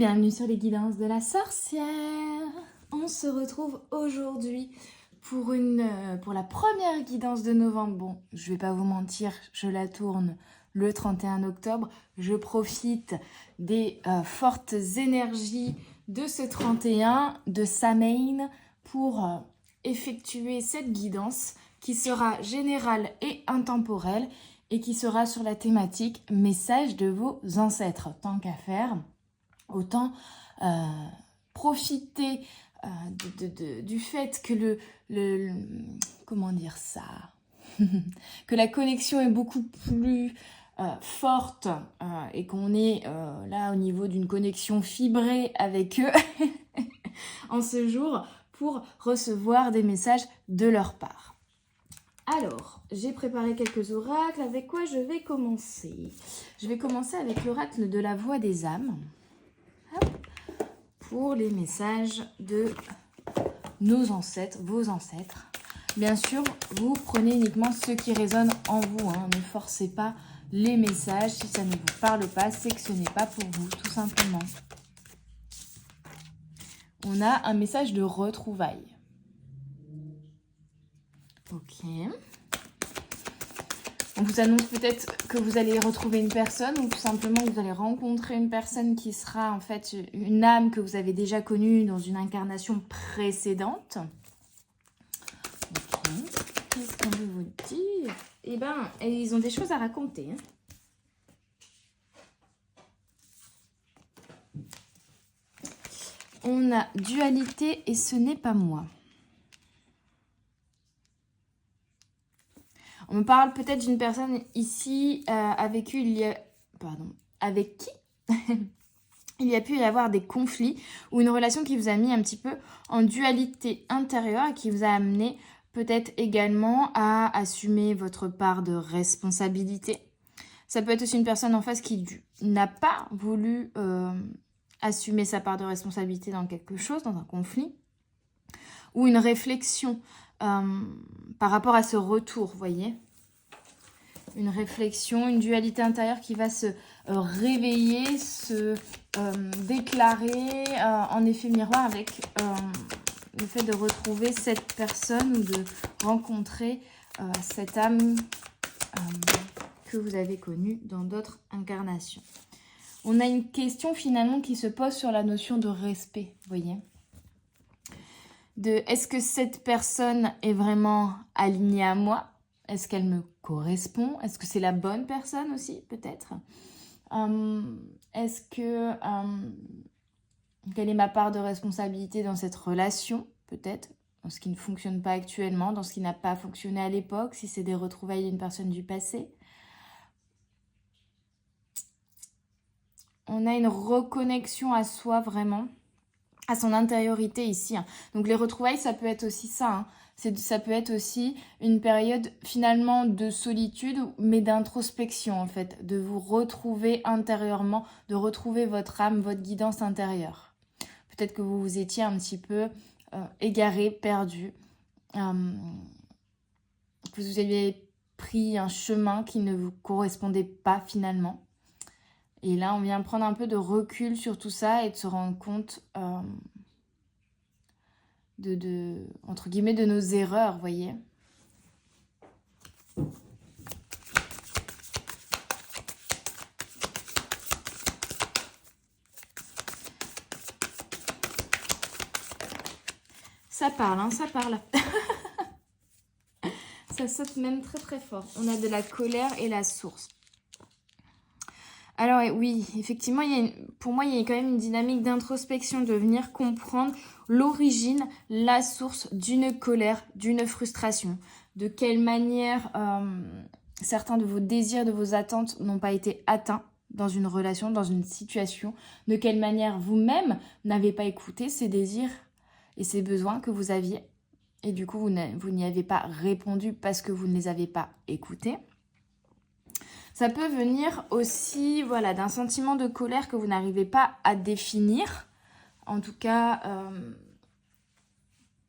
bienvenue sur les guidances de la sorcière. On se retrouve aujourd'hui pour la première guidance de novembre. Bon, je vais pas vous mentir, je la tourne le 31 octobre. Je profite des fortes énergies de ce 31, de Samhain, pour effectuer cette guidance qui sera générale et intemporelle et qui sera sur la thématique message de vos ancêtres. Tant qu'à faire, autant profiter du fait que comment dire ça que la connexion est beaucoup plus forte et qu'on est là au niveau d'une connexion fibrée avec eux en ce jour pour recevoir des messages de leur part. Alors, j'ai préparé quelques oracles. Avec quoi je vais commencer? Je vais commencer avec l'oracle de la voix des âmes. Hop. Pour les messages de nos ancêtres, vos ancêtres. Bien sûr, vous prenez uniquement ceux qui résonnent en vous. Ne forcez pas les messages. Si ça ne vous parle pas, c'est que ce n'est pas pour vous, tout simplement. On a un message de retrouvailles. Ok. On vous annonce peut-être que vous allez retrouver une personne ou tout simplement que vous allez rencontrer une personne qui sera en fait une âme que vous avez déjà connue dans une incarnation précédente. Ok. Qu'est-ce qu'on veut vous dire? Eh bien, ils ont des choses à raconter. On a dualité et ce n'est pas moi. On me parle peut-être d'une personne ici avec qui il y a pu y avoir des conflits ou une relation qui vous a mis un petit peu en dualité intérieure et qui vous a amené peut-être également à assumer votre part de responsabilité. Ça peut être aussi une personne en face qui n'a pas voulu assumer sa part de responsabilité dans quelque chose, dans un conflit, ou une réflexion par rapport à ce retour, vous voyez, une réflexion, une dualité intérieure qui va se réveiller, se déclarer en effet miroir avec le fait de retrouver cette personne ou de rencontrer cette âme que vous avez connue dans d'autres incarnations. On a une question finalement qui se pose sur la notion de respect, vous voyez, de est-ce que cette personne est vraiment alignée à moi? Est-ce qu'elle me correspond? Est-ce que c'est la bonne personne aussi, peut-être? Est-ce que quelle est ma part de responsabilité dans cette relation, peut-être? Dans ce qui ne fonctionne pas actuellement, dans ce qui n'a pas fonctionné à l'époque, si c'est des retrouvailles d'une personne du passé. On a une reconnexion à soi, vraiment, à son intériorité ici. Donc les retrouvailles, ça peut être aussi ça. Ça peut être aussi une période finalement de solitude, mais d'introspection en fait, de vous retrouver intérieurement, de retrouver votre âme, votre guidance intérieure. Peut-être que vous vous étiez un petit peu égaré, perdu, que vous aviez pris un chemin qui ne vous correspondait pas finalement. Et là, on vient prendre un peu de recul sur tout ça et de se rendre compte entre guillemets, de nos erreurs, vous voyez. Ça parle, ça parle. Ça saute même très très fort. On a de la colère et la source. Alors oui, effectivement, pour moi, il y a quand même une dynamique d'introspection, de venir comprendre l'origine, la source d'une colère, d'une frustration. De quelle manière certains de vos désirs, de vos attentes n'ont pas été atteints dans une relation, dans une situation. De quelle manière vous-même n'avez pas écouté ces désirs et ces besoins que vous aviez. Et du coup, vous n'y avez pas répondu parce que vous ne les avez pas écoutés. Ça peut venir aussi d'un sentiment de colère que vous n'arrivez pas à définir. En tout cas,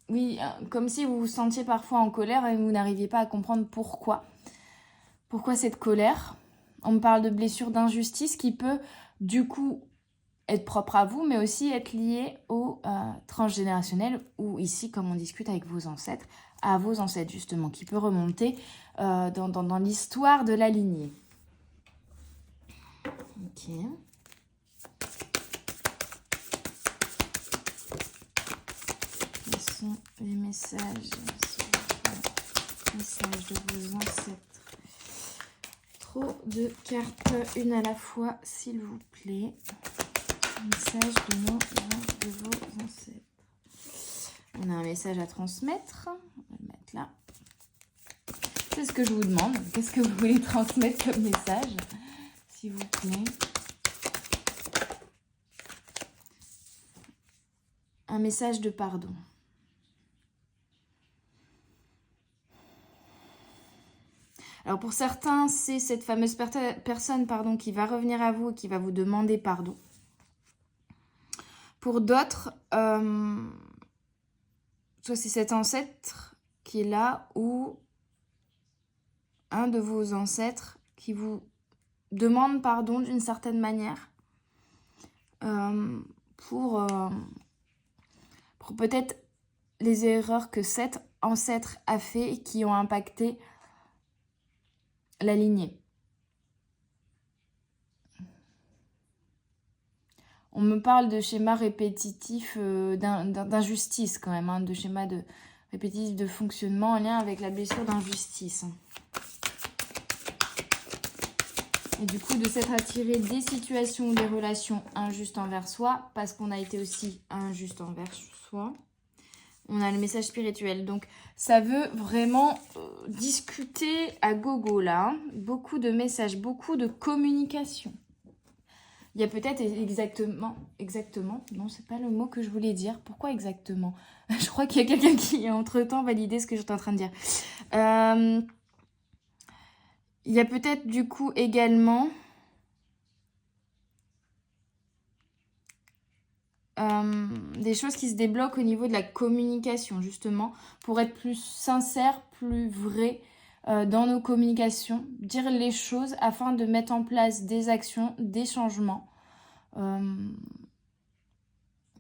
oui, comme si vous vous sentiez parfois en colère et vous n'arriviez pas à comprendre pourquoi. Pourquoi cette colère? On me parle de blessure d'injustice qui peut du coup être propre à vous, mais aussi être lié au transgénérationnel, ou ici, comme on discute avec vos ancêtres, à vos ancêtres justement, qui peut remonter dans l'histoire de la lignée. Ok. Quels sont les messages de vos ancêtres? Trop de cartes, une à la fois, s'il vous plaît. Message de vos ancêtres. On a un message à transmettre. On va le mettre là. C'est ce que je vous demande. Qu'est-ce que vous voulez transmettre comme message, s'il vous plaît? Un message de pardon. Alors pour certains, c'est cette fameuse personne qui va revenir à vous et qui va vous demander pardon. Pour d'autres, soit c'est cet ancêtre qui est là, ou un de vos ancêtres qui vous demande pardon d'une certaine manière pour peut-être les erreurs que cet ancêtre a fait et qui ont impacté la lignée. On me parle de schémas répétitifs d'injustice quand même, hein, de schémas répétitifs de fonctionnement en lien avec la blessure d'injustice. Et du coup, de s'être attiré des situations ou des relations injustes envers soi, parce qu'on a été aussi injuste envers soi. On a le message spirituel. Donc, ça veut vraiment discuter à gogo là. Hein. Beaucoup de messages, beaucoup de communication. Il y a peut-être exactement, non, c'est pas le mot que je voulais dire. Pourquoi exactement? Je crois qu'il y a quelqu'un qui a entre-temps validé ce que j'étais en train de dire. Il y a peut-être du coup également des choses qui se débloquent au niveau de la communication, justement, pour être plus sincère, plus vrai dans nos communications, dire les choses afin de mettre en place des actions, des changements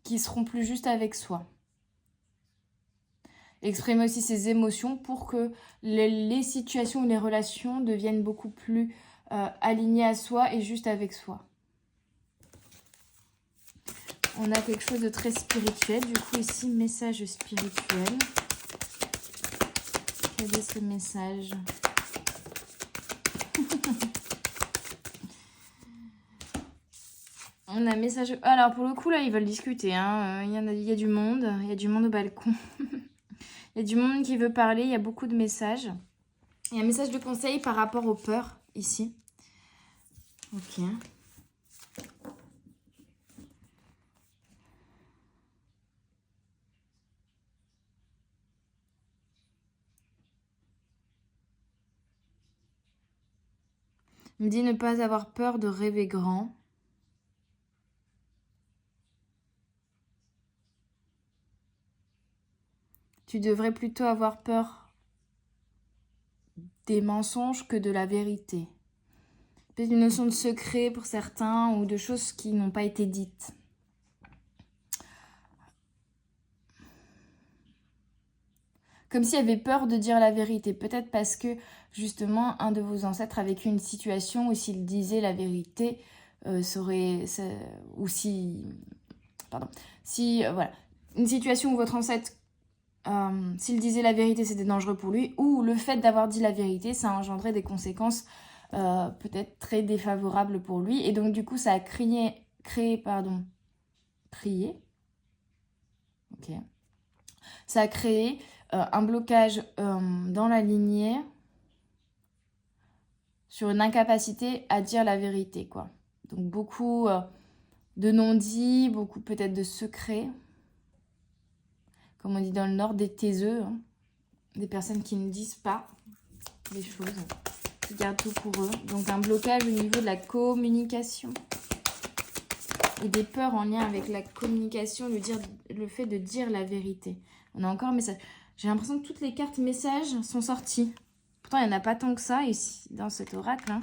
qui seront plus justes avec soi. Exprimer aussi ses émotions pour que les situations ou les relations deviennent beaucoup plus alignées à soi et justes avec soi. On a quelque chose de très spirituel. Du coup, ici, message spirituel. Quel est ce message? On a un message... Alors, pour le coup, là, ils veulent discuter. Hein. Il y a du monde. Il y a du monde au balcon. Il y a du monde qui veut parler. Il y a beaucoup de messages. Il y a un message de conseil par rapport aux peurs, ici. Ok. Il me dit ne pas avoir peur de rêver grand. Tu devrais plutôt avoir peur des mensonges que de la vérité. Peut-être une notion de secret pour certains ou de choses qui n'ont pas été dites. Comme s'il y avait peur de dire la vérité. Peut-être parce que, justement, un de vos ancêtres a vécu une situation où s'il disait la vérité, voilà. Une situation où votre ancêtre, s'il disait la vérité, c'était dangereux pour lui, ou le fait d'avoir dit la vérité, ça a engendré des conséquences peut-être très défavorables pour lui. Et donc, du coup, ça a Ça a créé un blocage dans la lignée sur une incapacité à dire la vérité, quoi. Donc beaucoup de non-dits, beaucoup peut-être de secrets. Comme on dit dans le Nord, des taiseux, hein. Des personnes qui ne disent pas les choses, qui gardent tout pour eux. Donc un blocage au niveau de la communication. Et des peurs en lien avec la communication, le fait de dire la vérité. On a encore un message. J'ai l'impression que toutes les cartes messages sont sorties. Pourtant, il n'y en a pas tant que ça ici, dans cet oracle. Hein.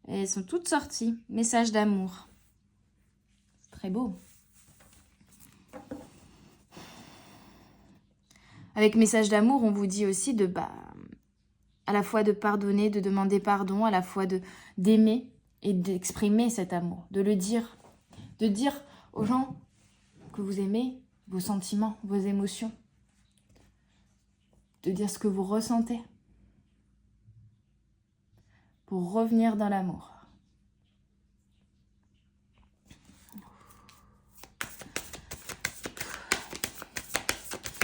Et elles sont toutes sorties. Message d'amour. Très beau. Avec message d'amour, on vous dit aussi de, à la fois de pardonner, de demander pardon, à la fois d'aimer et d'exprimer cet amour, de le dire. De dire aux gens que vous aimez vos sentiments, vos émotions. De dire ce que vous ressentez. Pour revenir dans l'amour.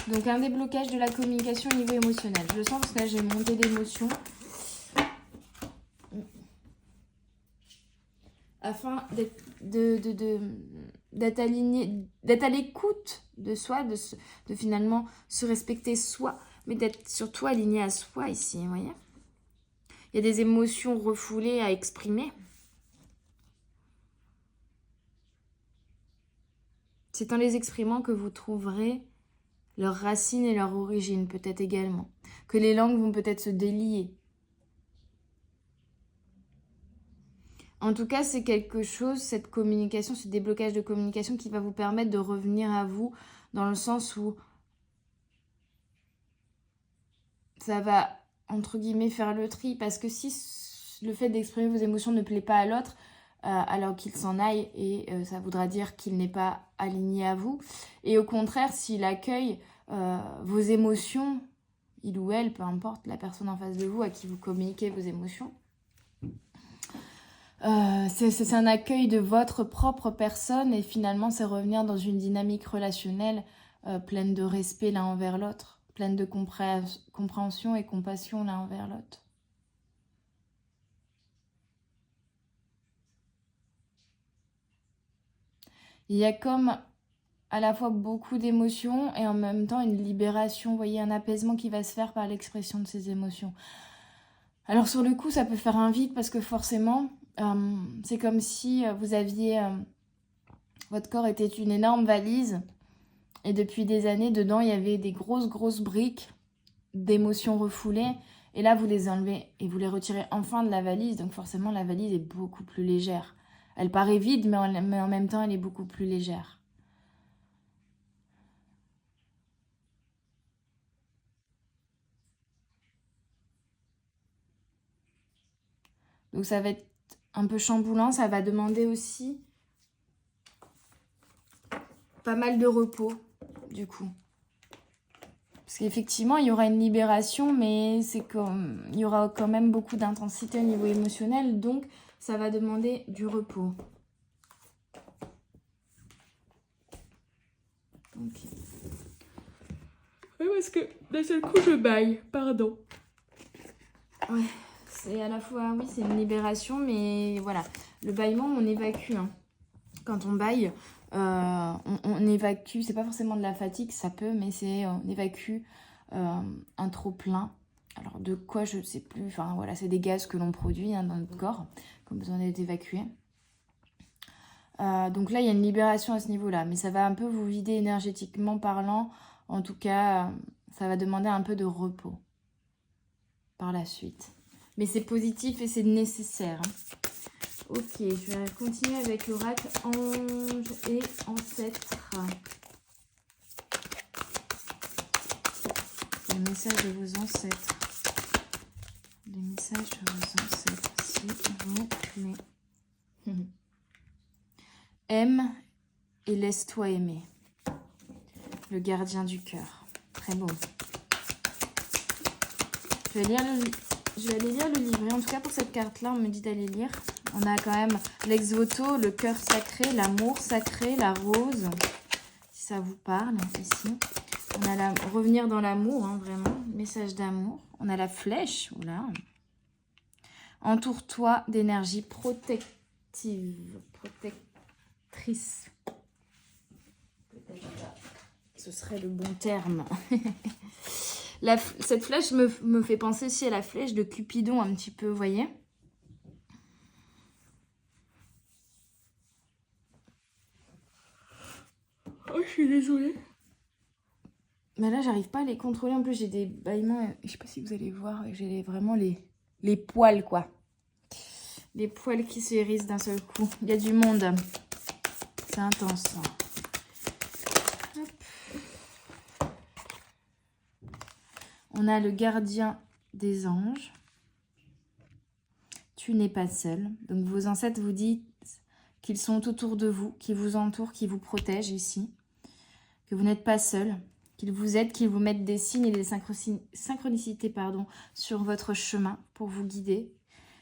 Donc un déblocage de la communication au niveau émotionnel. Je le sens parce que là j'ai monté d'émotions. Afin d'être aligné, d'être à l'écoute de soi, de finalement se respecter soi, mais d'être surtout aligné à soi ici, vous voyez. Il y a des émotions refoulées à exprimer. C'est en les exprimant que vous trouverez leurs racines et leur origine, peut-être également. Que les langues vont peut-être se délier. En tout cas, c'est quelque chose, cette communication, ce déblocage de communication qui va vous permettre de revenir à vous dans le sens où ça va, entre guillemets, faire le tri. Parce que si le fait d'exprimer vos émotions ne plaît pas à l'autre, alors qu'il s'en aille, et ça voudra dire qu'il n'est pas aligné à vous. Et au contraire, s'il accueille vos émotions, il ou elle, peu importe, la personne en face de vous à qui vous communiquez vos émotions, c'est un accueil de votre propre personne et finalement c'est revenir dans une dynamique relationnelle pleine de respect l'un envers l'autre, pleine de compréhension et compassion l'un envers l'autre. Il y a comme à la fois beaucoup d'émotions et en même temps une libération, vous voyez, un apaisement qui va se faire par l'expression de ces émotions. Alors sur le coup, ça peut faire un vide parce que forcément, c'est comme si vous aviez... votre corps était une énorme valise et depuis des années, dedans, il y avait des grosses briques d'émotions refoulées. Et là, vous les enlevez et vous les retirez enfin de la valise. Donc forcément, la valise est beaucoup plus légère. Elle paraît vide, mais en même temps, elle est beaucoup plus légère. Donc ça va être un peu chamboulant. Ça va demander aussi pas mal de repos, du coup. Parce qu'effectivement, il y aura une libération, mais il y aura quand même beaucoup d'intensité au niveau émotionnel. Donc, ça va demander du repos. Ok. Oui, parce que d'un seul coup, je baille. Pardon. Ouais, c'est à la fois, oui, c'est une libération, mais voilà. Le bâillement, on évacue. Hein. Quand on baille, on évacue. C'est pas forcément de la fatigue, ça peut, mais on évacue un trop-plein. Alors, de quoi, je ne sais plus. Enfin, voilà, c'est des gaz que l'on produit dans notre corps, qui ont besoin d'être évacués. Donc là, il y a une libération à ce niveau-là, mais ça va un peu vous vider énergétiquement parlant. En tout cas, ça va demander un peu de repos par la suite. Mais c'est positif et c'est nécessaire. Hein. Ok, je vais continuer avec l'oracle ange et ancêtre. Les messages de vos ancêtres. Les messages de vos ancêtres, s'il vous plaît. Aime et laisse-toi aimer. Le gardien du cœur. Très beau. Je vais aller lire le livret. En tout cas, pour cette carte-là, on me dit d'aller lire. On a quand même l'ex-voto, le cœur sacré, l'amour sacré, la rose. Si ça vous parle, ici. On a revenir dans l'amour, hein, vraiment. Message d'amour. On a la flèche. Oula. Entoure-toi d'énergie protective. Protectrice. Ce serait le bon terme. Cette flèche me fait penser aussi à la flèche de Cupidon un petit peu, vous voyez. Oh, je suis désolée. Mais là, j'arrive pas à les contrôler. En plus, j'ai des bâillements. Je sais pas si vous allez voir. J'ai vraiment les poils, quoi. Les poils qui se hérissent d'un seul coup. Il y a du monde. c'est intense. On a le gardien des anges. Tu n'es pas seul. Donc vos ancêtres vous disent qu'ils sont autour de vous, qui vous entourent, qui vous protègent ici. Que vous n'êtes pas seul, qu'ils vous aident, qu'ils vous mettent des signes et des synchronicités sur votre chemin pour vous guider.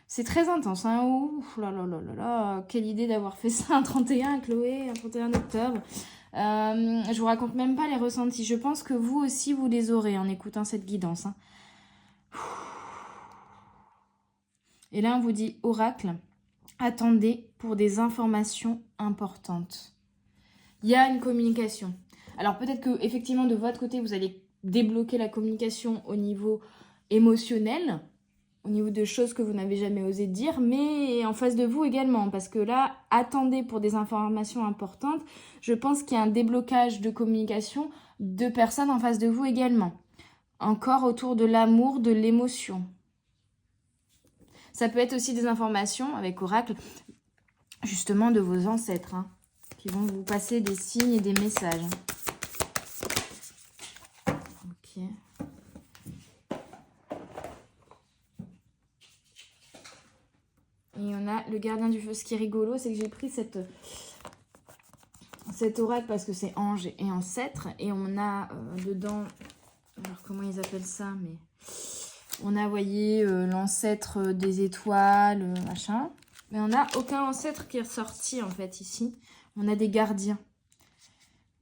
C'est très intense, hein. Ouf là là là là là. Quelle idée d'avoir fait ça un 31, Chloé, un 31 octobre. Je vous raconte même pas les ressentis. Je pense que vous aussi, vous les aurez en écoutant cette guidance. Hein. Et là, on vous dit, oracle, attendez pour des informations importantes. Il y a une communication. Alors peut-être que effectivement de votre côté, vous allez débloquer la communication au niveau émotionnel, au niveau de choses que vous n'avez jamais osé dire, mais en face de vous également, parce que là, attendez pour des informations importantes. Je pense qu'il y a un déblocage de communication de personnes en face de vous également. Encore autour de l'amour, de l'émotion. Ça peut être aussi des informations avec Oracle, justement de vos ancêtres, hein, qui vont vous passer des signes et des messages. Ok. Et on a le gardien du feu. Ce qui est rigolo, c'est que j'ai pris cet oracle parce que c'est ange et ancêtre. Et on a dedans, alors comment ils appellent ça, mais on a, vous voyez, l'ancêtre des étoiles, machin. Mais on n'a aucun ancêtre qui est ressorti, en fait, ici. On a des gardiens.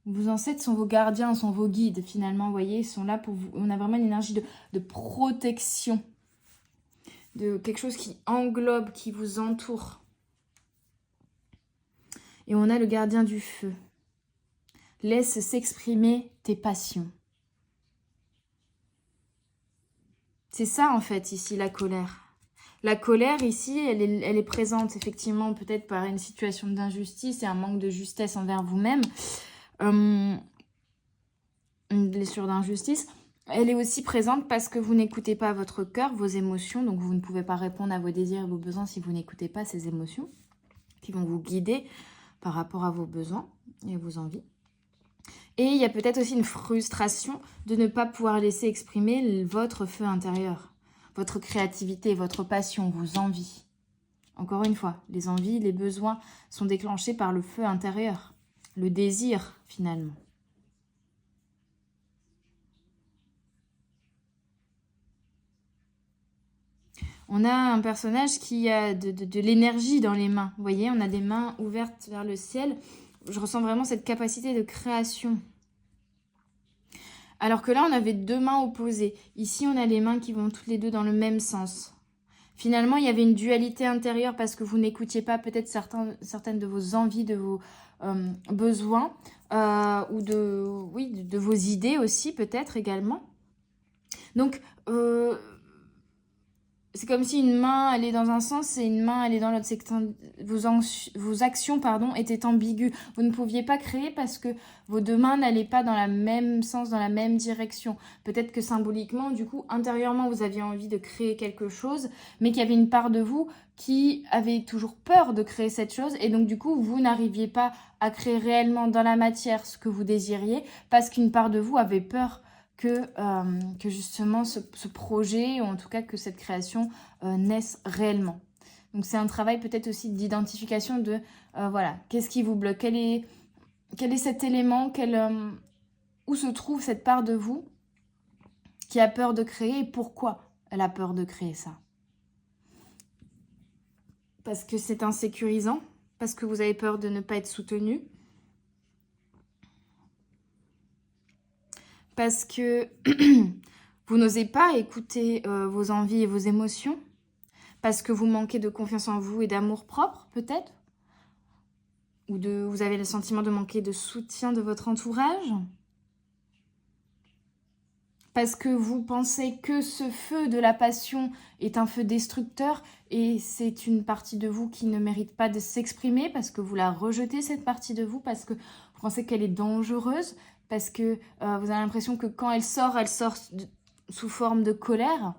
Vos ancêtres sont vos gardiens, sont vos guides, finalement, vous voyez. Ils sont là pour vous. On a vraiment une énergie de protection. De quelque chose qui englobe, qui vous entoure. Et on a le gardien du feu. Laisse s'exprimer tes passions. C'est ça, en fait, ici, la colère. La colère, ici, elle est présente, effectivement, peut-être par une situation d'injustice et un manque de justesse envers vous-même. Une blessure d'injustice. Elle est aussi présente parce que vous n'écoutez pas votre cœur, vos émotions. Donc, vous ne pouvez pas répondre à vos désirs et vos besoins si vous n'écoutez pas ces émotions qui vont vous guider par rapport à vos besoins et vos envies. Et il y a peut-être aussi une frustration de ne pas pouvoir laisser exprimer votre feu intérieur, votre créativité, votre passion, vos envies. Encore une fois, les envies, les besoins sont déclenchés par le feu intérieur, le désir finalement. On a un personnage qui a de l'énergie dans les mains. Vous voyez, on a des mains ouvertes vers le ciel. Je ressens vraiment cette capacité de création. Alors que là, on avait deux mains opposées. Ici, on a les mains qui vont toutes les deux dans le même sens. Finalement, il y avait une dualité intérieure parce que vous n'écoutiez pas peut-être certaines de vos envies, de vos besoins ou de vos idées aussi peut-être également. Donc, c'est comme si une main, elle est dans un sens et une main, elle est dans l'autre. C'est que vos actions étaient ambiguës. Vous ne pouviez pas créer parce que vos deux mains n'allaient pas dans le même sens, dans la même direction. Peut-être que symboliquement, du coup, intérieurement, vous aviez envie de créer quelque chose, mais qu'il y avait une part de vous qui avait toujours peur de créer cette chose. Et donc, du coup, vous n'arriviez pas à créer réellement dans la matière ce que vous désiriez parce qu'une part de vous avait peur que justement ce projet, ou en tout cas que cette création naisse réellement. Donc c'est un travail peut-être aussi d'identification de, voilà, qu'est-ce qui vous bloque, quel est cet élément, où se trouve cette part de vous qui a peur de créer et pourquoi elle a peur de créer ça. Parce que c'est insécurisant, parce que vous avez peur de ne pas être soutenu, parce que vous n'osez pas écouter vos envies et vos émotions, parce que vous manquez de confiance en vous et d'amour propre, peut-être, ou vous avez le sentiment de manquer de soutien de votre entourage, parce que vous pensez que ce feu de la passion est un feu destructeur et c'est une partie de vous qui ne mérite pas de s'exprimer, parce que vous la rejetez, cette partie de vous, parce que vous pensez qu'elle est dangereuse, parce que vous avez l'impression que quand elle sort sous forme de colère.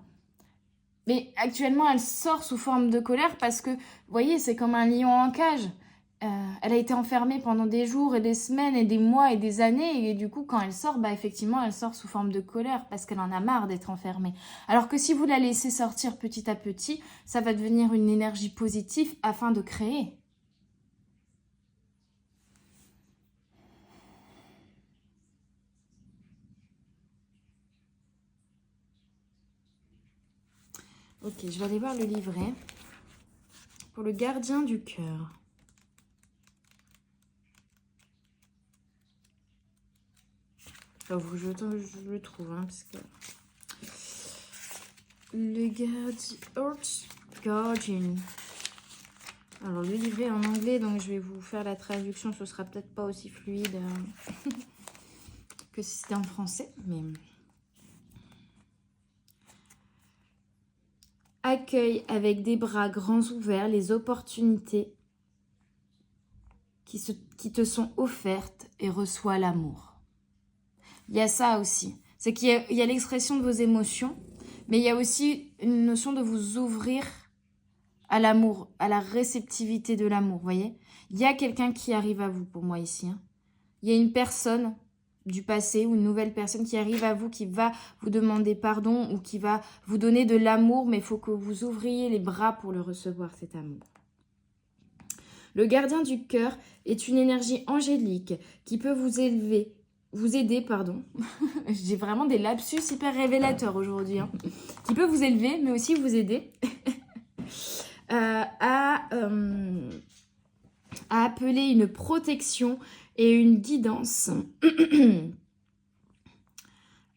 Mais actuellement, elle sort sous forme de colère parce que, vous voyez, c'est comme un lion en cage. elle a été enfermée pendant des jours et des semaines et des mois et des années. Et du coup, quand elle sort, bah, effectivement, elle sort sous forme de colère parce qu'elle en a marre d'être enfermée. Alors que si vous la laissez sortir petit à petit, ça va devenir une énergie positive afin de créer. Ok, je vais aller voir le livret pour le gardien du cœur. Je le trouve, hein, parce que... Le Guardian. Alors, le livret est en anglais, donc je vais vous faire la traduction. Ce sera peut-être pas aussi fluide que si c'était en français, mais... Accueille avec des bras grands ouverts les opportunités qui te sont offertes et reçois l'amour. Il y a ça aussi. C'est qu'il y a l'expression de vos émotions, mais il y a aussi une notion de vous ouvrir à l'amour, à la réceptivité de l'amour, voyez. Il y a quelqu'un qui arrive à vous, pour moi, ici. Hein. Il y a une personne du passé ou une nouvelle personne qui arrive à vous, qui va vous demander pardon ou qui va vous donner de l'amour, mais il faut que vous ouvriez les bras pour le recevoir, cet amour. Le gardien du cœur est une énergie angélique qui peut vous aider, j'ai vraiment des lapsus hyper révélateurs aujourd'hui, hein. Qui peut vous élever, mais aussi vous aider à appeler une protection et une guidance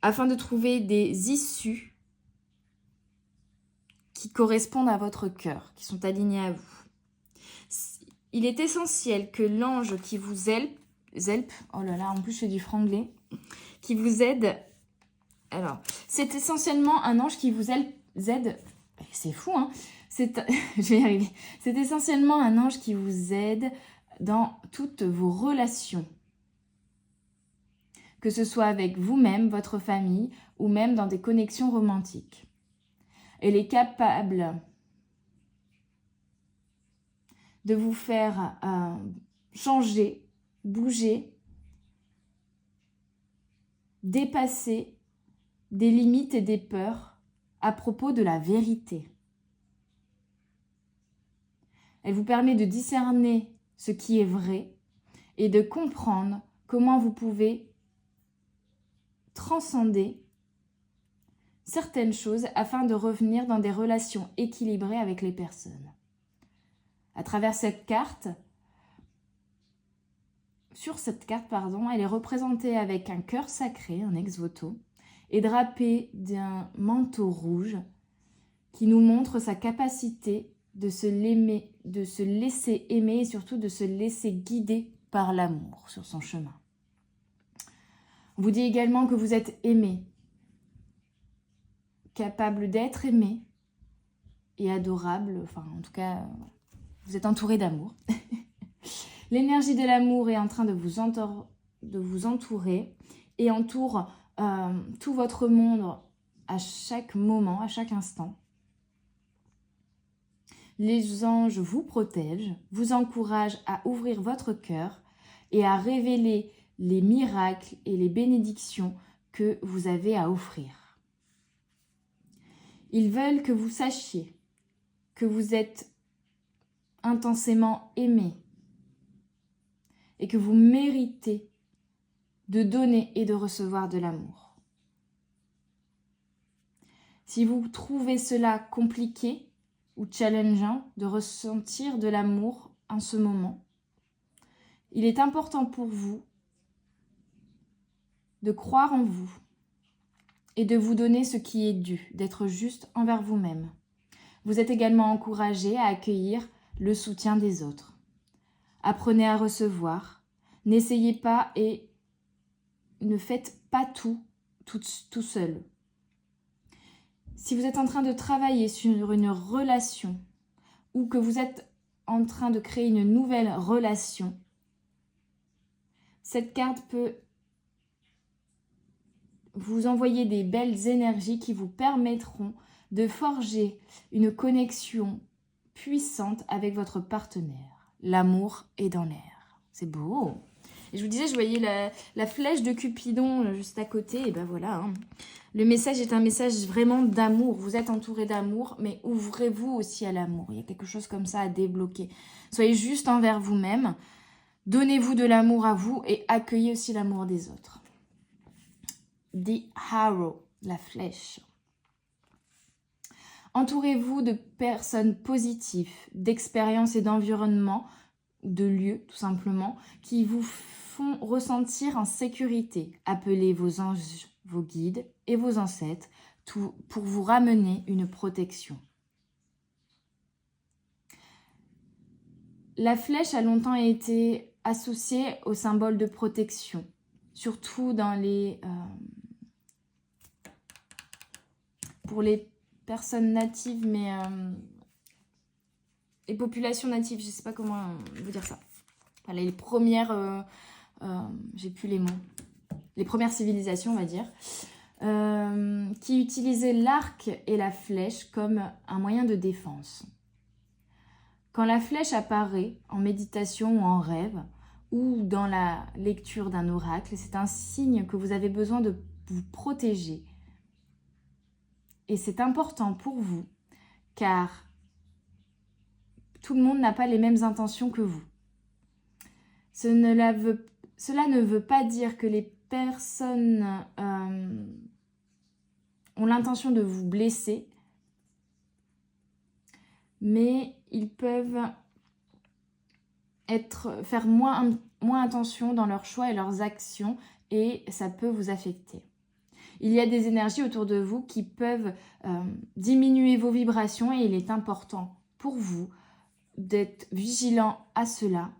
afin de trouver des issues qui correspondent à votre cœur, qui sont alignées à vous. Il est essentiel que l'ange qui vous oh là là, en plus je fais du franglais, qui vous aide. Alors, c'est essentiellement un ange qui vous aide. C'est fou, hein. Je vais y arriver. C'est essentiellement un ange qui vous aide dans toutes vos relations. Que ce soit avec vous-même, votre famille, ou même dans des connexions romantiques. Elle est capable de vous faire changer, bouger, dépasser des limites et des peurs à propos de la vérité. Elle vous permet de discerner ce qui est vrai et de comprendre comment vous pouvez transcender certaines choses afin de revenir dans des relations équilibrées avec les personnes. À travers cette carte, elle est représentée avec un cœur sacré, un ex-voto, et drapée d'un manteau rouge qui nous montre sa capacité de se laisser aimer et surtout de se laisser guider par l'amour sur son chemin. On vous dit également que vous êtes aimé, capable d'être aimé et adorable, enfin en tout cas, vous êtes entouré d'amour. L'énergie de l'amour est en train de vous entourer et entoure tout votre monde à chaque moment, à chaque instant. Les anges vous protègent, vous encouragent à ouvrir votre cœur et à révéler les miracles et les bénédictions que vous avez à offrir. Ils veulent que vous sachiez que vous êtes intensément aimé et que vous méritez de donner et de recevoir de l'amour. Si vous trouvez cela compliqué ou challengeant de ressentir de l'amour en ce moment, il est important pour vous de croire en vous et de vous donner ce qui est dû, d'être juste envers vous-même. Vous êtes également encouragé à accueillir le soutien des autres. Apprenez à recevoir, n'essayez pas et ne faites pas tout seul. Si vous êtes en train de travailler sur une relation ou que vous êtes en train de créer une nouvelle relation, cette carte peut vous envoyer des belles énergies qui vous permettront de forger une connexion puissante avec votre partenaire. L'amour est dans l'air. C'est beau. Et je vous disais, je voyais la flèche de Cupidon juste à côté. Et ben voilà. Hein. Le message est un message vraiment d'amour. Vous êtes entouré d'amour, mais ouvrez-vous aussi à l'amour. Il y a quelque chose comme ça à débloquer. Soyez juste envers vous-même. Donnez-vous de l'amour à vous et accueillez aussi l'amour des autres. The Arrow, la flèche. Entourez-vous de personnes positives, d'expériences et d'environnements, de lieux tout simplement, qui vous font ressentir en sécurité. Appelez vos anges, vos guides et vos ancêtres pour vous ramener une protection. La flèche a longtemps été associée au symbole de protection, surtout dans pour les personnes natives, mais les populations natives, je ne sais pas comment vous dire ça. Voilà, les premières, j'ai plus les mots, les premières civilisations, on va dire, qui utilisaient l'arc et la flèche comme un moyen de défense. Quand la flèche apparaît en méditation ou en rêve, ou dans la lecture d'un oracle, c'est un signe que vous avez besoin de vous protéger. Et c'est important pour vous, car tout le monde n'a pas les mêmes intentions que vous. Cela ne veut pas dire que les personnes ont l'intention de vous blesser, mais ils peuvent faire moins attention dans leurs choix et leurs actions, et ça peut vous affecter. Il y a des énergies autour de vous qui peuvent diminuer vos vibrations, et il est important pour vous d'être vigilant à cela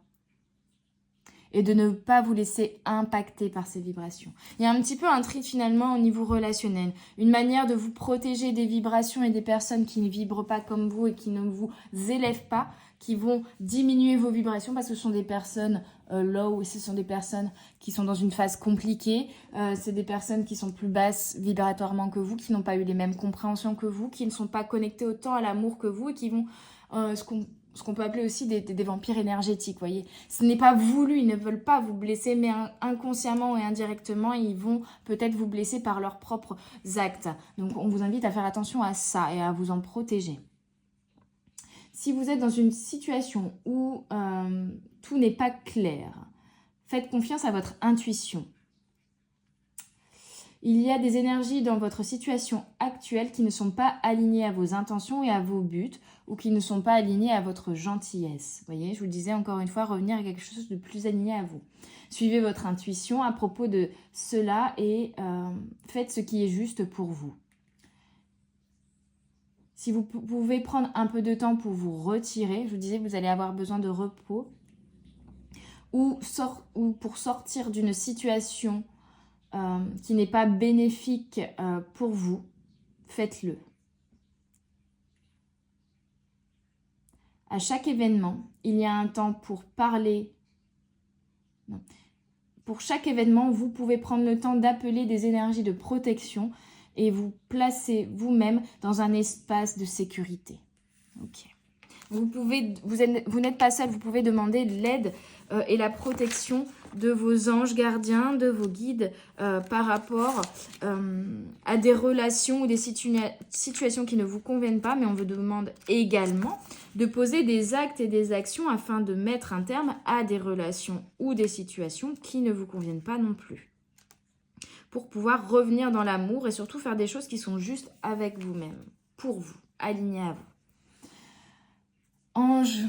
et de ne pas vous laisser impacter par ces vibrations. Il y a un petit peu un tri finalement au niveau relationnel, une manière de vous protéger des vibrations et des personnes qui ne vibrent pas comme vous et qui ne vous élèvent pas, qui vont diminuer vos vibrations parce que ce sont des personnes low, ce sont des personnes qui sont dans une phase compliquée, c'est des personnes qui sont plus basses vibratoirement que vous, qui n'ont pas eu les mêmes compréhensions que vous, qui ne sont pas connectées autant à l'amour que vous et qui vont, ce qu'on peut appeler aussi des vampires énergétiques, voyez. Ce n'est pas voulu, ils ne veulent pas vous blesser, mais inconsciemment et indirectement, ils vont peut-être vous blesser par leurs propres actes. Donc on vous invite à faire attention à ça et à vous en protéger. Si vous êtes dans une situation où tout n'est pas clair, faites confiance à votre intuition. Il y a des énergies dans votre situation actuelle qui ne sont pas alignées à vos intentions et à vos buts, ou qui ne sont pas alignées à votre gentillesse. Vous voyez, je vous le disais encore une fois, revenir à quelque chose de plus aligné à vous. Suivez votre intuition à propos de cela et faites ce qui est juste pour vous. Si vous pouvez prendre un peu de temps pour vous retirer, je vous disais que vous allez avoir besoin de repos, ou pour sortir d'une situation qui n'est pas bénéfique pour vous, faites-le. À chaque événement, il y a un temps pour parler. Non. Pour chaque événement, vous pouvez prendre le temps d'appeler des énergies de protection et vous placer vous-même dans un espace de sécurité. Ok. Vous n'êtes pas seul, vous pouvez demander l'aide et la protection de vos anges gardiens, de vos guides par rapport à des relations ou des situations qui ne vous conviennent pas, mais on vous demande également de poser des actes et des actions afin de mettre un terme à des relations ou des situations qui ne vous conviennent pas non plus. Pour pouvoir revenir dans l'amour et surtout faire des choses qui sont justes avec vous-même, pour vous, alignés à vous. Ange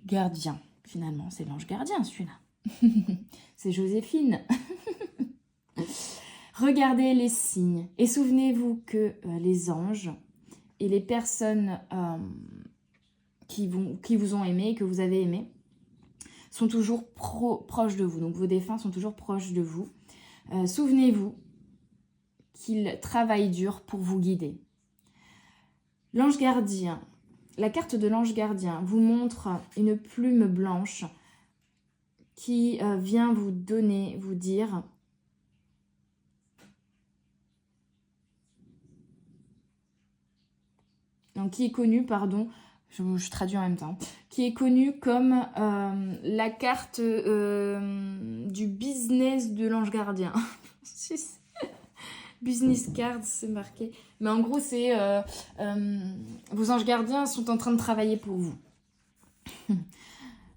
gardien, finalement, c'est l'ange gardien celui-là. C'est Joséphine. Regardez les signes et souvenez-vous que les anges et les personnes qui vous ont aimé, que vous avez aimé, sont toujours proches de vous. Donc vos défunts sont toujours proches de vous. Souvenez-vous qu'ils travaillent dur pour vous guider. L'ange gardien, la carte de l'ange gardien vous montre une plume blanche qui vient vous dire donc qui est connu, je traduis en même temps, qui est connue comme la carte du business de l'ange gardien. Business card, c'est marqué. Mais en gros, c'est vos anges gardiens sont en train de travailler pour vous.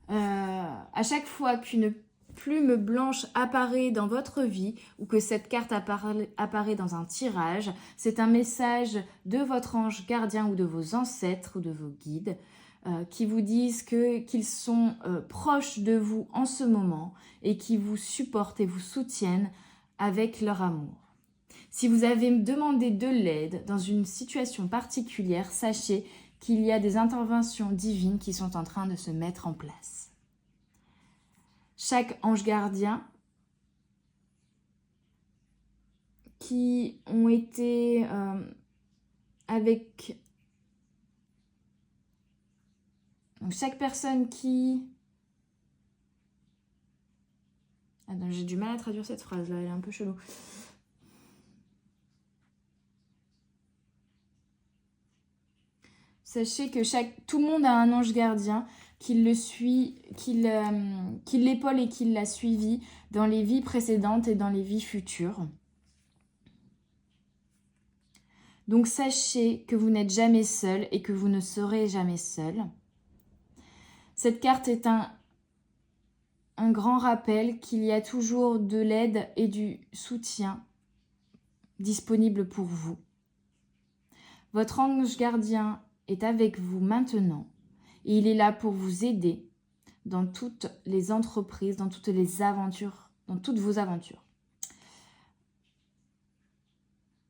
À chaque fois qu'une plume blanche apparaît dans votre vie ou que cette carte apparaît dans un tirage, c'est un message de votre ange gardien ou de vos ancêtres ou de vos guides qui vous disent qu'ils sont proches de vous en ce moment et qui vous supportent et vous soutiennent avec leur amour. Si vous avez demandé de l'aide dans une situation particulière, sachez qu'il y a des interventions divines qui sont en train de se mettre en place. Chaque ange gardien qui ont été avec... Donc chaque personne qui... Attends, j'ai du mal à traduire cette phrase là, elle est un peu chelou. Sachez que tout le monde a un ange gardien qui le suit, qui l'épaule et qui l'a suivi dans les vies précédentes et dans les vies futures. Donc sachez que vous n'êtes jamais seul et que vous ne serez jamais seul. Cette carte est un grand rappel qu'il y a toujours de l'aide et du soutien disponible pour vous. Votre ange gardien est avec vous maintenant et il est là pour vous aider dans toutes les entreprises, dans toutes les aventures, dans toutes vos aventures.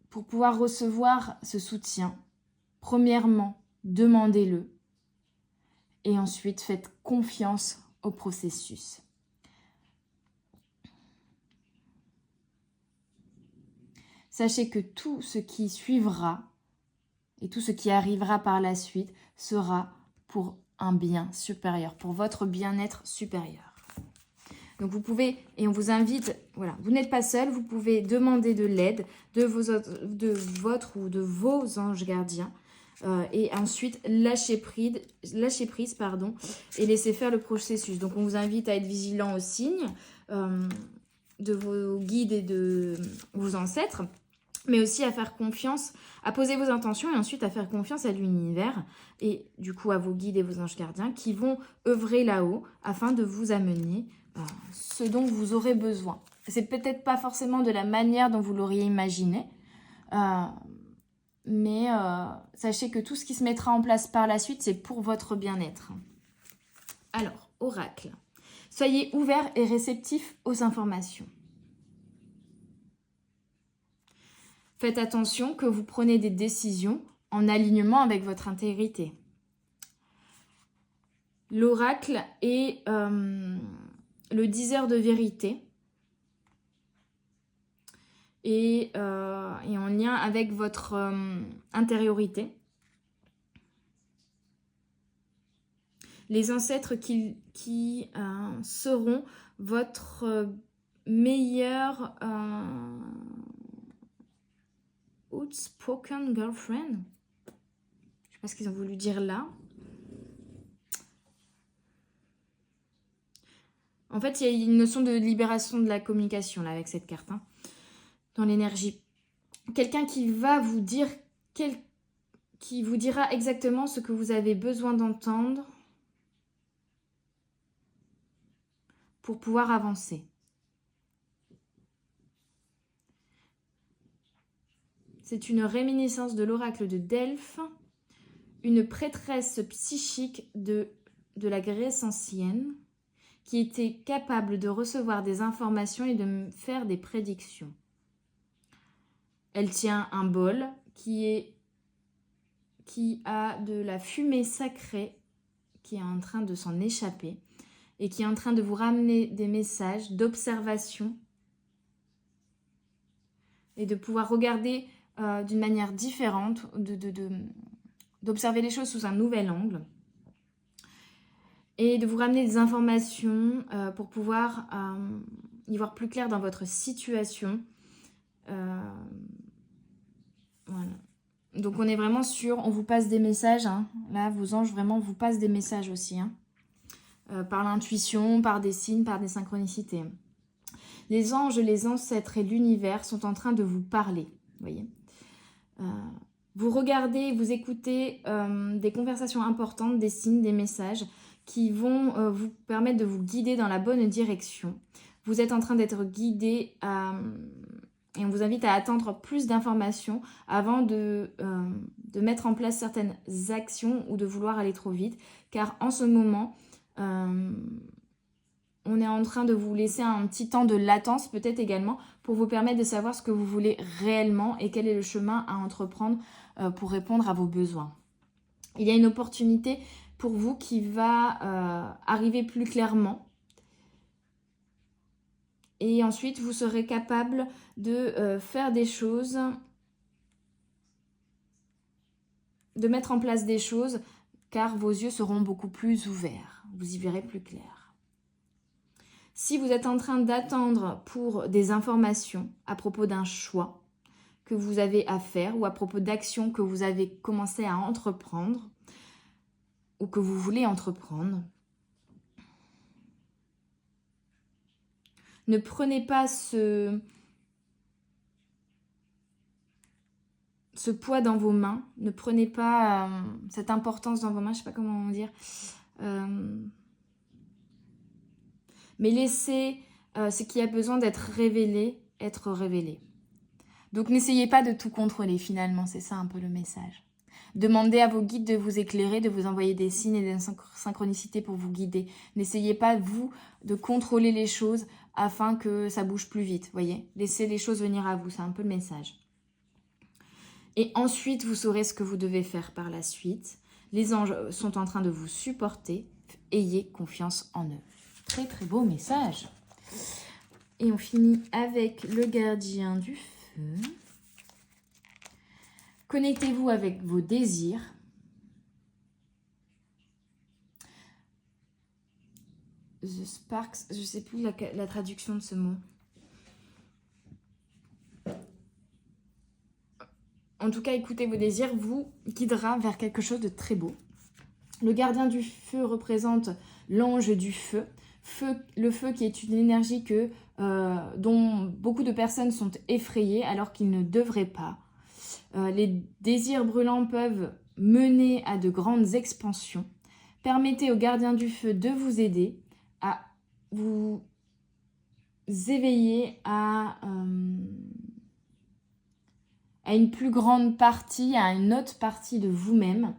Pour pouvoir recevoir ce soutien, premièrement, demandez-le et ensuite faites confiance au processus. Sachez que tout ce qui suivra et tout ce qui arrivera par la suite sera pour un bien supérieur, pour votre bien-être supérieur. Donc vous pouvez, et on vous invite, voilà, vous n'êtes pas seul, vous pouvez demander de l'aide de votre ou de vos anges gardiens et ensuite lâcher prise, et laisser faire le processus. Donc on vous invite à être vigilant aux signes de vos guides et de vos ancêtres, mais aussi à faire confiance, à poser vos intentions et ensuite à faire confiance à l'univers et du coup à vos guides et vos anges gardiens qui vont œuvrer là-haut afin de vous amener ce dont vous aurez besoin. C'est peut-être pas forcément de la manière dont vous l'auriez imaginé, mais sachez que tout ce qui se mettra en place par la suite, c'est pour votre bien-être. Alors, oracle. Soyez ouverts et réceptifs aux informations. Faites attention que vous prenez des décisions en alignement avec votre intégrité. L'oracle est le diseur de vérité et en lien avec votre intériorité. Les ancêtres qui seront votre meilleur outspoken girlfriend. Je sais pas ce qu'ils ont voulu dire là. En fait, il y a une notion de libération de la communication là avec cette carte, hein, dans l'énergie. Quelqu'un qui va vous dire, qui vous dira exactement ce que vous avez besoin d'entendre pour pouvoir avancer. C'est une réminiscence de l'oracle de Delphes, une prêtresse psychique de la Grèce ancienne qui était capable de recevoir des informations et de faire des prédictions. Elle tient un bol qui a de la fumée sacrée qui est en train de s'en échapper et qui est en train de vous ramener des messages d'observation et de pouvoir regarder d'une manière différente, d'observer les choses sous un nouvel angle et de vous ramener des informations pour pouvoir y voir plus clair dans votre situation. Voilà. Donc on est vraiment sur, on vous passe des messages. Hein. Là, vos anges vraiment vous passent des messages aussi. Hein. Par l'intuition, par des signes, par des synchronicités. Les anges, les ancêtres et l'univers sont en train de vous parler. Vous voyez, vous regardez, vous écoutez des conversations importantes, des signes, des messages qui vont vous permettre de vous guider dans la bonne direction. Vous êtes en train d'être guidé et on vous invite à attendre plus d'informations avant de mettre en place certaines actions ou de vouloir aller trop vite. Car en ce moment, on est en train de vous laisser un petit temps de latence peut-être également pour vous permettre de savoir ce que vous voulez réellement et quel est le chemin à entreprendre pour répondre à vos besoins. Il y a une opportunité pour vous qui va arriver plus clairement. Et ensuite, vous serez capable de faire des choses, de mettre en place des choses, car vos yeux seront beaucoup plus ouverts. Vous y verrez plus clair. Si vous êtes en train d'attendre pour des informations à propos d'un choix que vous avez à faire ou à propos d'actions que vous avez commencé à entreprendre ou que vous voulez entreprendre, ne prenez pas ce poids dans vos mains, ne prenez pas cette importance dans vos mains, je ne sais pas comment dire, mais laissez ce qui a besoin d'être révélé, être révélé. Donc n'essayez pas de tout contrôler finalement, c'est ça un peu le message. Demandez à vos guides de vous éclairer, de vous envoyer des signes et des synchronicités pour vous guider. N'essayez pas, vous, de contrôler les choses afin que ça bouge plus vite, voyez. Laissez les choses venir à vous, c'est un peu le message. Et ensuite, vous saurez ce que vous devez faire par la suite. Les anges sont en train de vous supporter. Ayez confiance en eux. Très très beau message. Et on finit avec le gardien du feu. Connectez-vous avec vos désirs. The Sparks, je ne sais plus la traduction de ce mot. En tout cas, écoutez vos désirs, vous guidera vers quelque chose de très beau. Le gardien du feu représente l'ange du feu. Le feu qui est une énergie dont beaucoup de personnes sont effrayées alors qu'ils ne devraient pas. Les désirs brûlants peuvent mener à de grandes expansions. Permettez au gardien du feu de vous aider à vous éveiller à une plus grande partie, à une autre partie de vous-même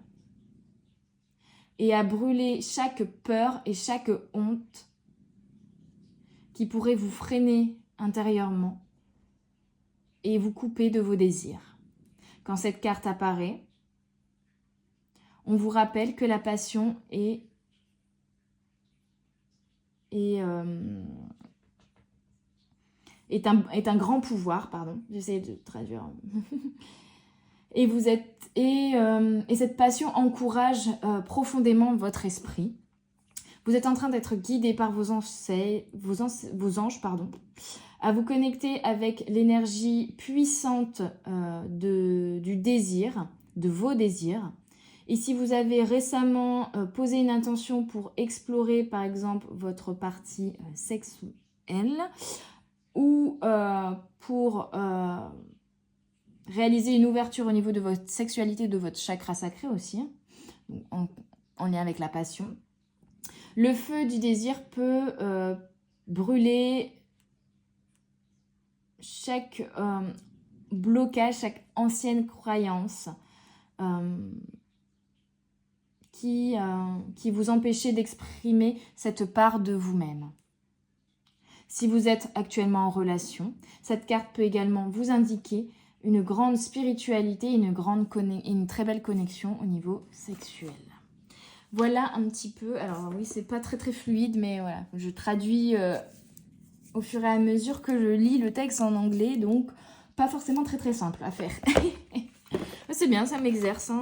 et à brûler chaque peur et chaque honte qui pourrait vous freiner intérieurement et vous couper de vos désirs. Quand cette carte apparaît, on vous rappelle que la passion est un grand pouvoir, pardon, j'essaie de traduire. Et cette passion encourage profondément votre esprit. Vous êtes en train d'être guidé par vos anges, à vous connecter avec l'énergie puissante du désir, de vos désirs. Et si vous avez récemment posé une intention pour explorer, par exemple, votre partie sexuelle, ou pour réaliser une ouverture au niveau de votre sexualité, de votre chakra sacré aussi, hein, en lien avec la passion, le feu du désir peut brûler chaque blocage, chaque ancienne croyance qui vous empêchait d'exprimer cette part de vous-même. Si vous êtes actuellement en relation, cette carte peut également vous indiquer une grande spiritualité, une très belle connexion au niveau sexuel. Voilà un petit peu, alors oui, c'est pas très très fluide, mais voilà, je traduis au fur et à mesure que je lis le texte en anglais, donc pas forcément très très simple à faire. C'est bien, ça m'exerce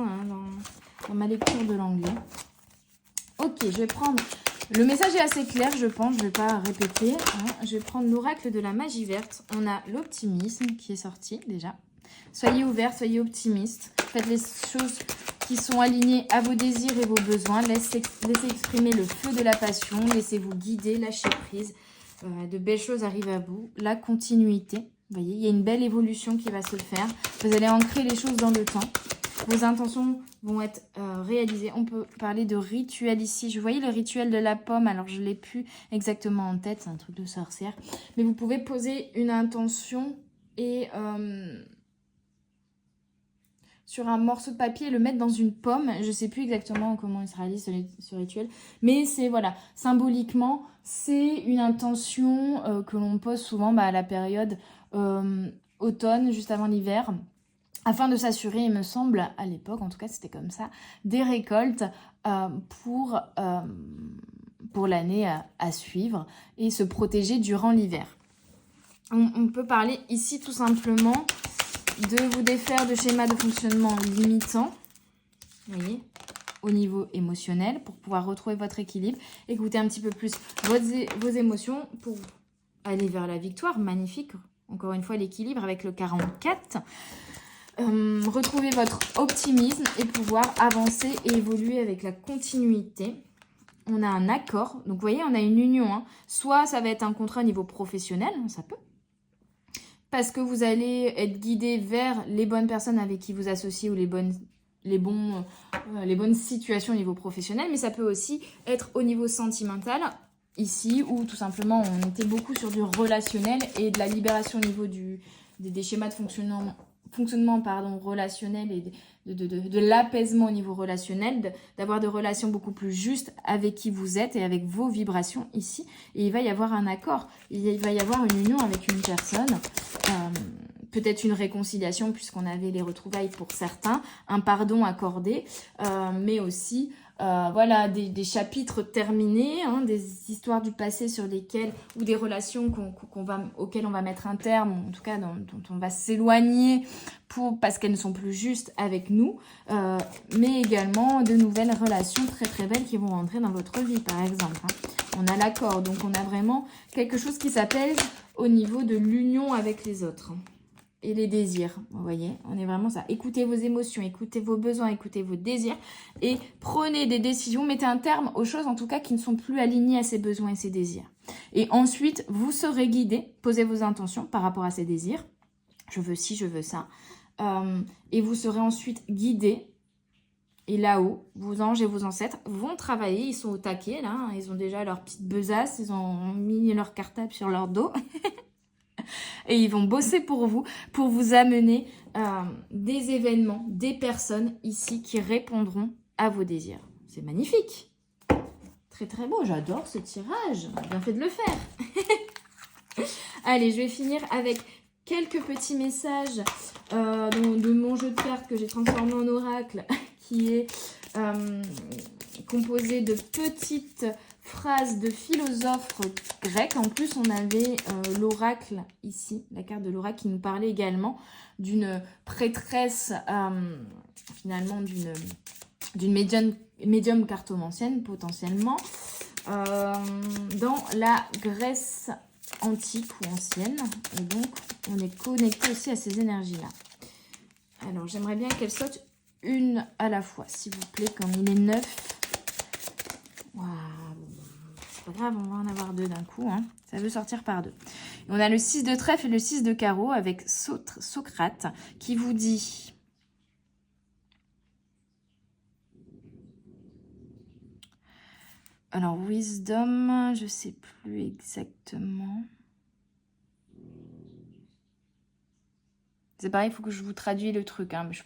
dans ma lecture de l'anglais. Ok, je vais prendre... Le message est assez clair, je pense, je ne vais pas répéter. Hein. Je vais prendre l'oracle de la magie verte. On a l'optimisme qui est sorti déjà. Soyez ouvert, soyez optimiste. Faites les choses qui sont alignées à vos désirs et vos besoins. Laissez exprimer le feu de la passion. Laissez-vous guider, lâchez prise. De belles choses arrivent à vous. La continuité. Vous voyez, il y a une belle évolution qui va se faire. Vous allez ancrer les choses dans le temps. Vos intentions vont être réalisées. On peut parler de rituel ici. Je voyais le rituel de la pomme. Alors, je ne l'ai plus exactement en tête. C'est un truc de sorcière. Mais vous pouvez poser une intention et sur un morceau de papier et le mettre dans une pomme. Je ne sais plus exactement comment il se réalise ce rituel. Mais c'est, voilà, symboliquement, c'est une intention que l'on pose souvent à la période automne, juste avant l'hiver. Afin de s'assurer, il me semble, à l'époque, en tout cas c'était comme ça, des récoltes pour l'année à suivre et se protéger durant l'hiver. On peut parler ici tout simplement de vous défaire de schémas de fonctionnement limitants, vous voyez, au niveau émotionnel, pour pouvoir retrouver votre équilibre, écouter un petit peu plus vos émotions pour aller vers la victoire. Magnifique, encore une fois l'équilibre avec le 44. Retrouver votre optimisme et pouvoir avancer et évoluer avec la continuité. On a un accord, donc vous voyez, on a une union. Hein. Soit ça va être un contrat au niveau professionnel, ça peut. Parce que vous allez être guidé vers les bonnes personnes avec qui vous associez ou les bonnes situations au niveau professionnel. Mais ça peut aussi être au niveau sentimental, ici, où tout simplement on était beaucoup sur du relationnel et de la libération au niveau des schémas de fonctionnement relationnel et de l'apaisement au niveau relationnel, d'avoir des relations beaucoup plus justes avec qui vous êtes et avec vos vibrations ici. Et il va y avoir un accord, il va y avoir une union avec une personne, peut-être une réconciliation puisqu'on avait les retrouvailles pour certains, un pardon accordé, mais aussi voilà, des chapitres terminés, hein, des histoires du passé sur lesquelles, ou des relations auxquelles on va mettre un terme, en tout cas dont on va s'éloigner parce qu'elles ne sont plus justes avec nous, mais également de nouvelles relations très très belles qui vont rentrer dans votre vie par exemple. Hein. On a l'accord, donc on a vraiment quelque chose qui s'appelle au niveau de l'union avec les autres. Et les désirs, vous voyez, on est vraiment ça. Écoutez vos émotions, écoutez vos besoins, écoutez vos désirs et prenez des décisions, mettez un terme aux choses en tout cas qui ne sont plus alignées à ces besoins et ces désirs. Et ensuite, vous serez guidé, posez vos intentions par rapport à ces désirs. Je veux ci, je veux ça. Et vous serez ensuite guidé. Et là-haut, vos anges et vos ancêtres vont travailler, ils sont au taquet là, hein, ils ont déjà leur petite besace, ils ont mis leur cartable sur leur dos. Et ils vont bosser pour vous amener des événements, des personnes ici qui répondront à vos désirs. C'est magnifique. Très très beau, j'adore ce tirage. Bien fait de le faire. Allez, je vais finir avec quelques petits messages de mon jeu de cartes que j'ai transformé en oracle, qui est composé de petites phrase de philosophe grec. En plus, on avait l'oracle ici, la carte de l'oracle qui nous parlait également d'une prêtresse, finalement d'une médium cartomancienne potentiellement, dans la Grèce antique ou ancienne. Et donc, on est connecté aussi à ces énergies-là. Alors, j'aimerais bien qu'elle saute une à la fois, s'il vous plaît, comme il est 9. Waouh, c'est pas grave, on va en avoir 2 d'un coup, hein. Ça veut sortir par 2. Et on a le 6 de trèfle et le 6 de carreau avec Socrate qui vous dit... Alors, wisdom, je sais plus exactement. C'est pareil, il faut que je vous traduise le truc, hein, mais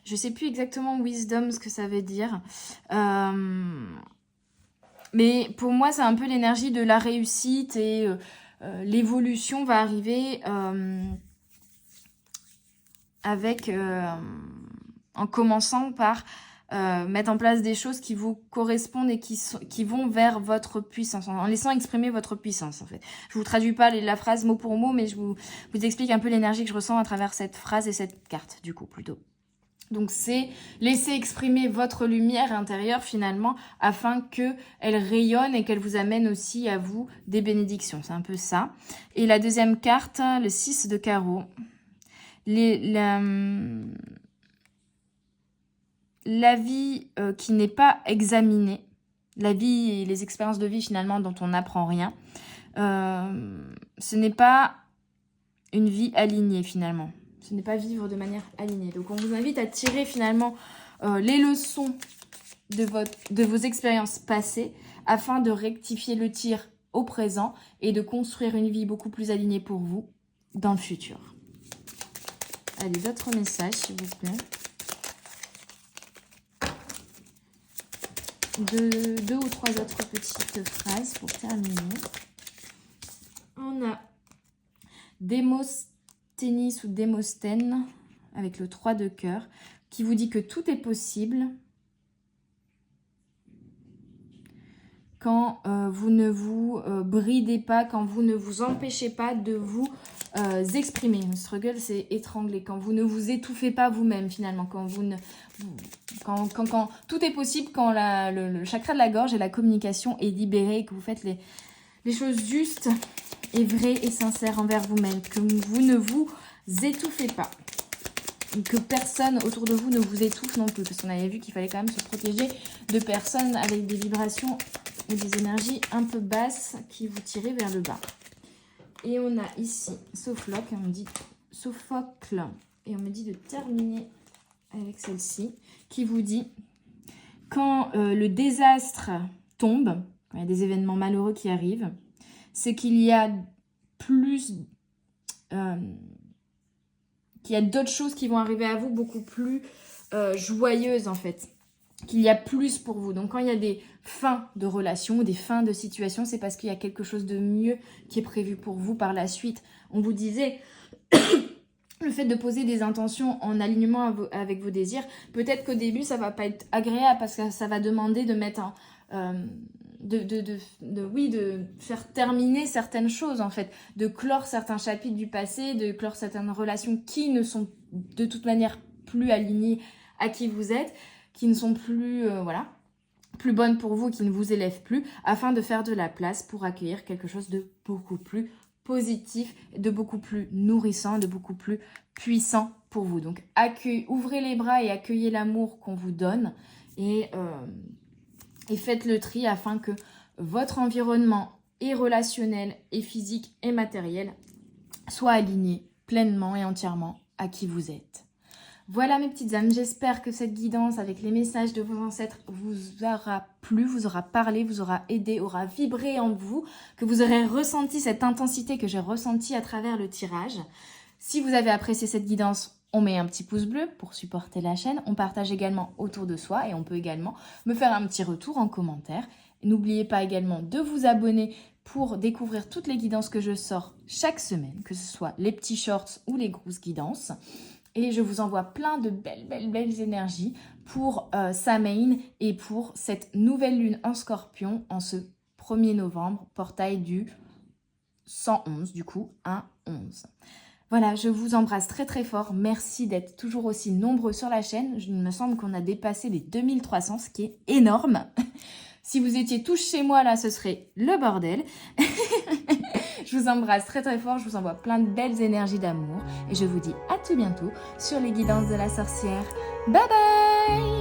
je sais plus exactement wisdom ce que ça veut dire. Mais pour moi, c'est un peu l'énergie de la réussite et l'évolution va arriver en commençant par mettre en place des choses qui vous correspondent et qui vont vers votre puissance, en laissant exprimer votre puissance en fait. Je vous traduis pas la phrase mot pour mot, mais je vous explique un peu l'énergie que je ressens à travers cette phrase et cette carte du coup plutôt. Donc c'est laisser exprimer votre lumière intérieure finalement afin qu'elle rayonne et qu'elle vous amène aussi à vous des bénédictions. C'est un peu ça. Et la deuxième carte, le 6 de carreau. la vie qui n'est pas examinée, la vie et les expériences de vie finalement dont on n'apprend rien, ce n'est pas une vie alignée finalement. Ce n'est pas vivre de manière alignée. Donc on vous invite à tirer finalement les leçons de vos expériences passées afin de rectifier le tir au présent et de construire une vie beaucoup plus alignée pour vous dans le futur. Allez, d'autres messages s'il vous plaît. Deux ou trois autres petites phrases pour terminer. On a Démosthenis ou Démosthène avec le 3 de cœur qui vous dit que tout est possible quand vous ne vous bridez pas, quand vous ne vous empêchez pas de vous exprimer. Struggle, c'est étrangler. Quand vous ne vous étouffez pas vous-même finalement, quand tout est possible, quand le chakra de la gorge et la communication est libérée, que vous faites les choses justes et vraies et sincères envers vous-même, que vous ne vous étouffez pas, que personne autour de vous ne vous étouffe non plus, parce qu'on avait vu qu'il fallait quand même se protéger de personnes avec des vibrations et des énergies un peu basses qui vous tiraient vers le bas. Et on a ici Sophocle, on me dit Sophocle, et on me dit de terminer avec celle-ci, qui vous dit quand le désastre tombe, quand il y a des événements malheureux qui arrivent, c'est qu'il y a plus, qu'il y a d'autres choses qui vont arriver à vous beaucoup plus joyeuses en fait, qu'il y a plus pour vous. Donc quand il y a des fins de relations, des fins de situation, c'est parce qu'il y a quelque chose de mieux qui est prévu pour vous par la suite. On vous disait, le fait de poser des intentions en alignement avec vos désirs, peut-être qu'au début ça va pas être agréable parce que ça va demander de mettre de faire terminer certaines choses en fait, de clore certains chapitres du passé, de clore certaines relations qui ne sont de toute manière plus alignées à qui vous êtes, qui ne sont plus plus bonnes pour vous, qui ne vous élèvent plus, afin de faire de la place pour accueillir quelque chose de beaucoup plus positif, de beaucoup plus nourrissant, de beaucoup plus puissant pour vous. Donc ouvrez les bras et accueillez l'amour qu'on vous donne et faites le tri afin que votre environnement et relationnel et physique et matériel soit aligné pleinement et entièrement à qui vous êtes. Voilà mes petites âmes, j'espère que cette guidance avec les messages de vos ancêtres vous aura plu, vous aura parlé, vous aura aidé, aura vibré en vous, que vous aurez ressenti cette intensité que j'ai ressentie à travers le tirage. Si vous avez apprécié cette guidance, on met un petit pouce bleu pour supporter la chaîne, on partage également autour de soi et on peut également me faire un petit retour en commentaire. N'oubliez pas également de vous abonner pour découvrir toutes les guidances que je sors chaque semaine, que ce soit les petits shorts ou les grosses guidances. Et je vous envoie plein de belles énergies pour Samhain et pour cette nouvelle lune en Scorpion en ce 1er novembre, portail du 111, du coup, 1-11. Voilà, je vous embrasse très très fort. Merci d'être toujours aussi nombreux sur la chaîne. Il me semble qu'on a dépassé les 2300, ce qui est énorme. Si vous étiez tous chez moi, là, ce serait le bordel. Je vous embrasse très très fort, je vous envoie plein de belles énergies d'amour et je vous dis à tout bientôt sur les guidances de la sorcière. Bye bye!